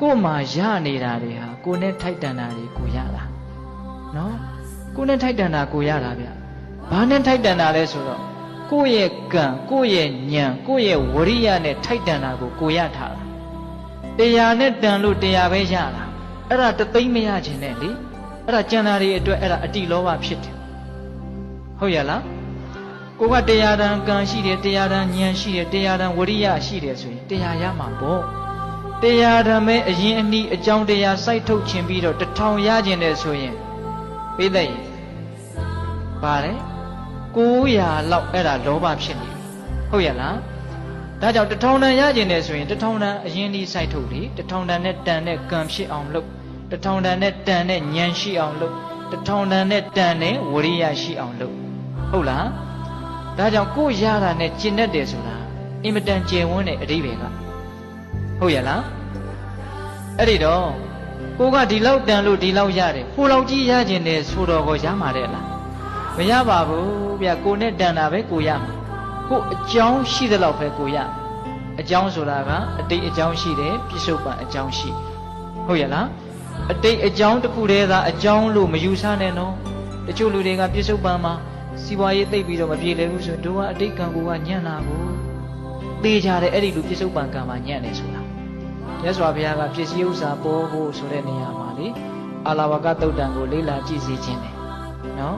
ကိုမှရနေတာတွေဟာကိုနဲ့ထိုက်တန်တာတွေကိုရတာနော်ကိုနဲ့ထိုက်တန်တာကိုရတာဗျဘာနဲ့ထိုက်တန်တာလဲဆိုတော့ကိုယ့်ရဲ့ကံကိုယ့်ရဲ့ဉာဏ်ကိုယ့်ရဲ့ဝရိယနဲ့ထိုက်တန်တာကိုရထားတာတရားနဲ့တန်လို့တရားပဲရတာအဲ့ဒါတသိမ့်မရခြင်းနဲ့လေအဲ့ဒါကျန်တာတွေအတွက်အဲ့ဒါအတိလောဘဖြစ်တယ်ဟုတ်ရလားကိုကတရားတန်ကံရှိတယ်တရားတန်ဉာဏ်ရှိတယ်တရားတန်ဝရိယရှိတယ်ဆိုရင်တရားရမှာပေါ့တရားဓမ္မအရင်အနည်းအကြောင်းတရားစိုက်ထုတ်ခြင်းပြီးတော့1000ရခြင်းတယ်ဆိုရင်ပြည့်တဲ့ရင်ပါလေ900လောက်အဲ့ဒါလောဘဖြစ်နေပြီဟုတ်ရလားဒါကြောင့်1000တန်ရခြင်းတယ်ဆိုရင်1000တန်အရင်ဒီစိုက်ထုတ်လေ1000တန်နဲ့တန်တဲ့ကံဖြစ်အောင်လုပ်1000တန်နဲ့တန်တဲ့ဉာဏ်ရှိအောင်လုပ်1000တန်နဲ့တန်တဲ့ဝရိယရှိအောင်လုပ်ဟုတ်လားဒါကြောင့်ကိုရတာနဲ့ကျင့်တတ်တယ်ဆိုတာအင်မတန်ကျယ်ဝန်းတဲ့အဓိပ္ပာယ်ကဟုတ်ရလားအဲ့ဒီတော့ကိုကဒီလောက်တန်လို့ဒီလောက်ရတယ်ဟိုလောက်ကြီးရခြင်းတယ်ဆိုတော့ကိုရမှာတဲ့လားမရပါဘူးဗျကိုနဲ့တန်တာပဲကိုရမှာကိုအကြောင်းရှိသလောက်ပဲကိုရအကြောင်းဆိုတာကအတိတ်အကြောင်းရှိတယ်ပြစ္ဆုတ်ပံအကြောင်းရှိဟုတ်ရလားအတိတ်အကြောင်းတစ်ခုတည်းသာအကြောင်းလို့မယူဆနဲ့နော်တချို့လူတွေကပြစ္ဆုတ်ပံမှာစီးပွားရေးသိပ်ပြီးတော့မပြေလည်ဘူးဆိုရင်တို့ကအတိတ်ကံကိုကညံ့တာကိုသိကြတယ်အဲ့ဒီလူပြစ္ဆုတ်ပံကံမှာညံ့တယ်ဆိုတာမြတ်စွာဘုရားကပစ္စည်းဥစ္စာပေါ်ဖို့ဆိုတဲ့နေရာမှာလေအာလဝကသုတ်တံကိုလေ့လာကြည့်စေခြင်းတယ်နော်